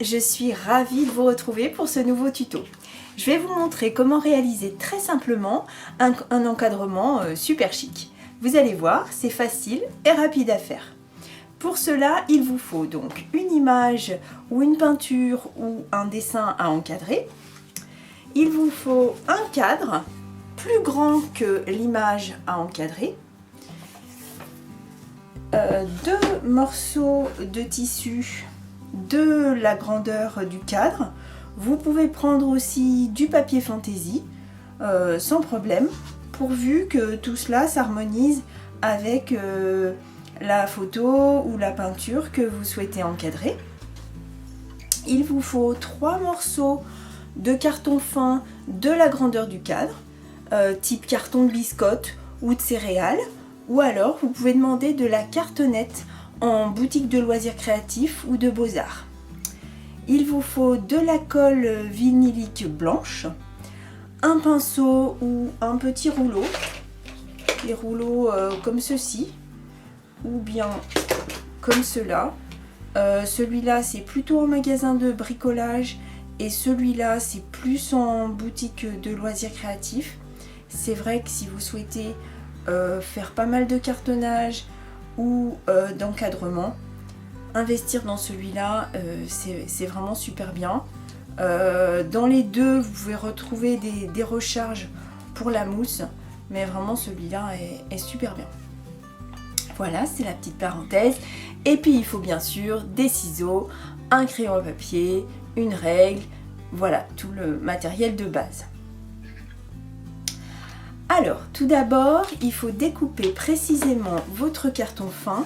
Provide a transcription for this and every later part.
je suis ravie de vous retrouver pour ce nouveau tuto. Je vais vous montrer comment réaliser très simplement un encadrement super chic. Vous allez voir, c'est facile et rapide à faire. Pour cela, il vous faut donc une image ou une peinture ou un dessin à encadrer. Il vous faut un cadre plus grand que l'image à encadrer. Deux morceaux de tissu de la grandeur du cadre. Vous pouvez prendre aussi du papier fantaisie sans problème, pourvu que tout cela s'harmonise avec la photo ou la peinture que vous souhaitez encadrer. Il vous faut 3 morceaux de carton fin de la grandeur du cadre, type carton de biscotte ou de céréales, ou alors vous pouvez demander de la cartonnette en boutique de loisirs créatifs ou de beaux-arts. Il vous faut de la colle vinylique blanche, un pinceau ou un petit rouleau, des rouleaux comme ceci, ou bien comme cela. Celui-là c'est plutôt en magasin de bricolage et celui-là c'est plus en boutique de loisirs créatifs. C'est vrai que si vous souhaitez faire pas mal de cartonnage ou d'encadrement, investir dans celui-là, c'est vraiment super bien. Dans les deux, vous pouvez retrouver des recharges pour la mousse, mais vraiment celui-là est super bien. Voilà, c'est la petite parenthèse. Et puis il faut bien sûr des ciseaux, un crayon à papier, une règle, voilà, tout le matériel de base. Alors, tout d'abord, il faut découper précisément votre carton fin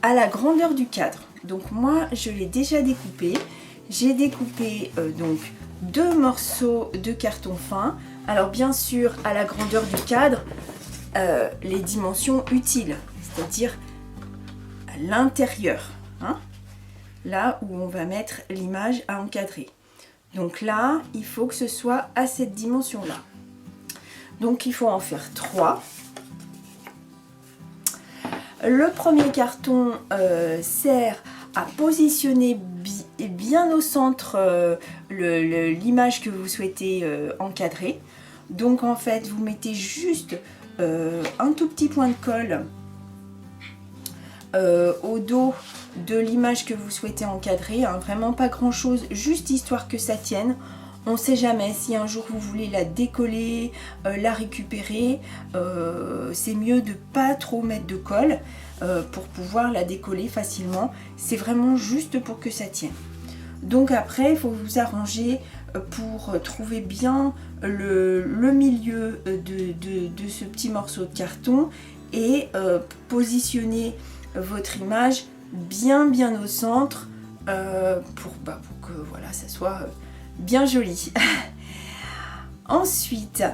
à la grandeur du cadre. Donc moi, je l'ai déjà découpé. J'ai découpé donc 2 morceaux de carton fin. Alors bien sûr, à la grandeur du cadre, les dimensions utiles, c'est-à-dire à l'intérieur, hein, là où on va mettre l'image à encadrer. Donc là, il faut que ce soit à cette dimension-là. Donc il faut en faire 3. Le premier carton sert à positionner bien au centre l'image que vous souhaitez encadrer. Donc en fait, vous mettez juste un tout petit point de colle au dos de l'image que vous souhaitez encadrer, hein, vraiment pas grand chose, juste histoire que ça tienne. On ne sait jamais si un jour vous voulez la décoller, la récupérer, c'est mieux de pas trop mettre de colle pour pouvoir la décoller facilement. C'est vraiment juste pour que ça tienne. Donc après, il faut vous arranger pour trouver bien le milieu de ce petit morceau de carton et positionner votre image bien au centre pour que voilà, ça soit bien joli. Ensuite,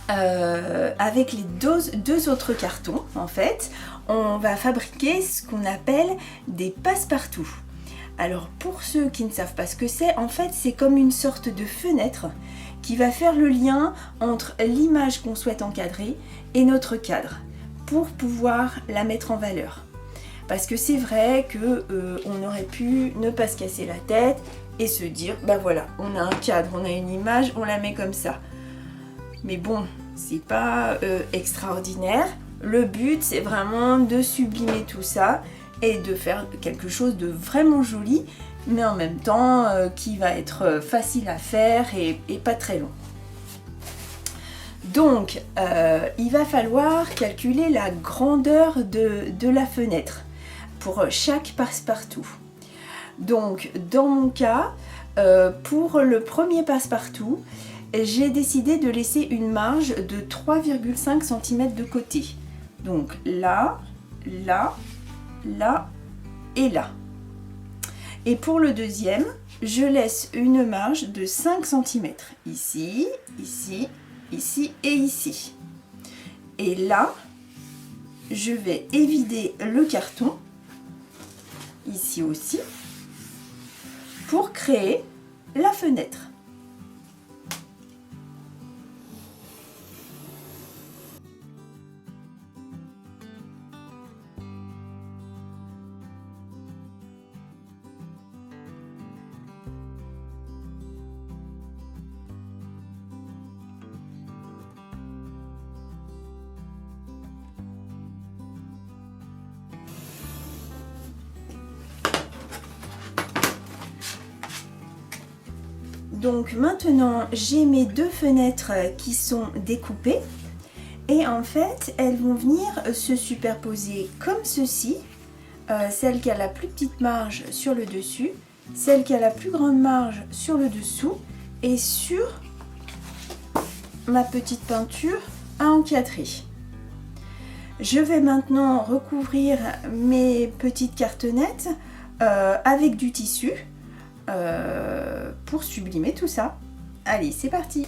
avec les deux autres cartons, en fait, on va fabriquer ce qu'on appelle des passe-partout. Alors pour ceux qui ne savent pas ce que c'est, en fait c'est comme une sorte de fenêtre qui va faire le lien entre l'image qu'on souhaite encadrer et notre cadre pour pouvoir la mettre en valeur. Parce que c'est vrai que on aurait pu ne pas se casser la tête et se dire, bah voilà, on a un cadre, on a une image, on la met comme ça. Mais bon, c'est pas extraordinaire. Le but, c'est vraiment de sublimer tout ça et de faire quelque chose de vraiment joli, mais en même temps qui va être facile à faire et pas très long. Donc, il va falloir calculer la grandeur de la fenêtre pour chaque passe-partout. Donc, dans mon cas, pour le premier passe-partout, j'ai décidé de laisser une marge de 3,5 cm de côté. Donc là, là, là et là. Et pour le deuxième, je laisse une marge de 5 cm. Ici, ici, ici et ici. Et là, je vais évider le carton, ici aussi, pour créer la fenêtre. Donc maintenant j'ai mes deux fenêtres qui sont découpées et en fait elles vont venir se superposer comme ceci, celle qui a la plus petite marge sur le dessus, celle qui a la plus grande marge sur le dessous et sur ma petite peinture à encadrer. Je vais maintenant recouvrir mes petites cartonnettes avec du tissu pour sublimer tout ça. Allez, c'est parti!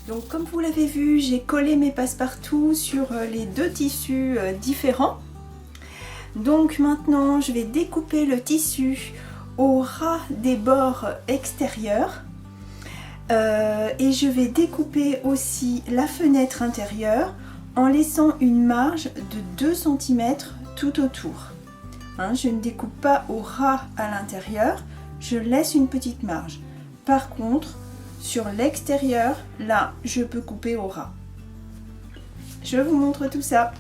Donc comme vous l'avez vu, j'ai collé mes passe-partout sur les deux tissus différents. Donc maintenant, je vais découper le tissu au ras des bords extérieurs. Et je vais découper aussi la fenêtre intérieure en laissant une marge de 2 cm tout autour. Hein, je ne découpe pas au ras à l'intérieur, je laisse une petite marge. Par contre, sur l'extérieur, là, je peux couper au ras. Je vous montre tout ça.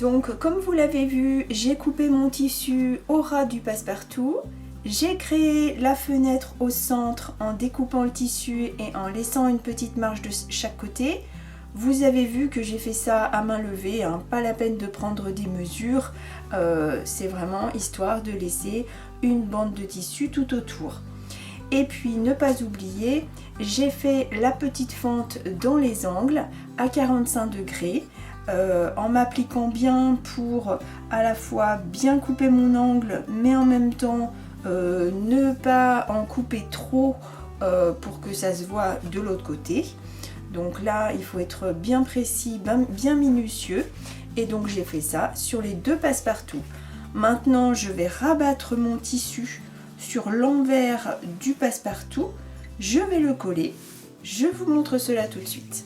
Donc comme vous l'avez vu, j'ai coupé mon tissu au ras du passe-partout. J'ai créé la fenêtre au centre en découpant le tissu et en laissant une petite marge de chaque côté. Vous avez vu que j'ai fait ça à main levée, hein, pas la peine de prendre des mesures, c'est vraiment histoire de laisser une bande de tissu tout autour. Et puis ne pas oublier, j'ai fait la petite fente dans les angles à 45 degrés. En m'appliquant bien pour à la fois bien couper mon angle mais en même temps ne pas en couper trop pour que ça se voit de l'autre côté. Donc là il faut être bien précis, bien minutieux, et donc j'ai fait ça sur les deux passe-partout. Maintenant je vais rabattre mon tissu sur l'envers du passe-partout, je vais le coller, je vous montre cela tout de suite.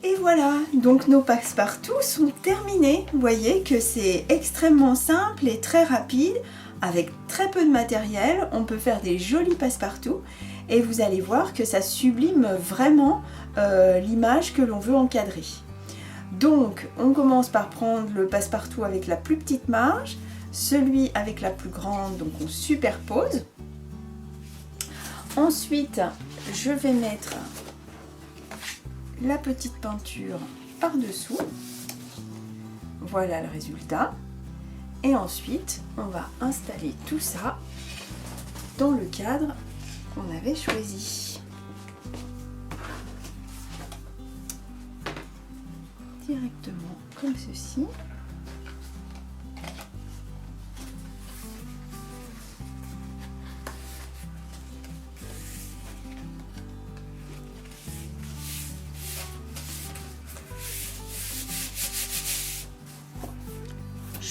Et voilà, donc nos passe-partout sont terminés. Vous voyez que c'est extrêmement simple et très rapide. Avec très peu de matériel, on peut faire des jolis passe-partout. Et vous allez voir que ça sublime vraiment l'image que l'on veut encadrer. Donc, on commence par prendre le passe-partout avec la plus petite marge, celui avec la plus grande, donc on superpose. Ensuite, je vais mettre la petite peinture par-dessous. Voilà le résultat. Et ensuite, on va installer tout ça dans le cadre qu'on avait choisi. Directement comme ceci.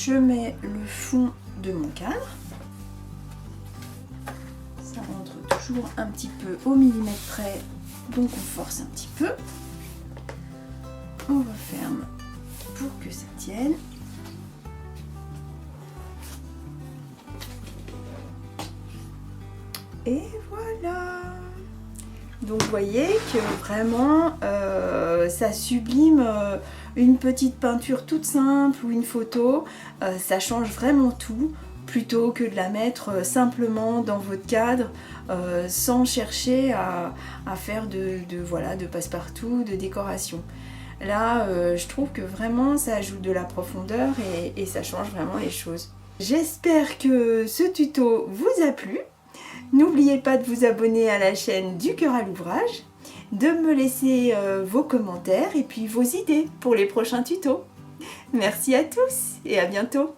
Je mets le fond de mon cadre. toujours un petit peu au millimètre près, donc on force un petit peu. On referme pour que ça tienne. Et voilà. Donc vous voyez que vraiment ça sublime une petite peinture toute simple ou une photo, ça change vraiment tout plutôt que de la mettre simplement dans votre cadre sans chercher à faire de passe-partout, de décoration. Là, je trouve que vraiment ça ajoute de la profondeur et ça change vraiment les choses. J'espère que ce tuto vous a plu. N'oubliez pas de vous abonner à la chaîne Du Cœur à l'Ouvrage, de me laisser vos commentaires et puis vos idées pour les prochains tutos. Merci à tous et à bientôt.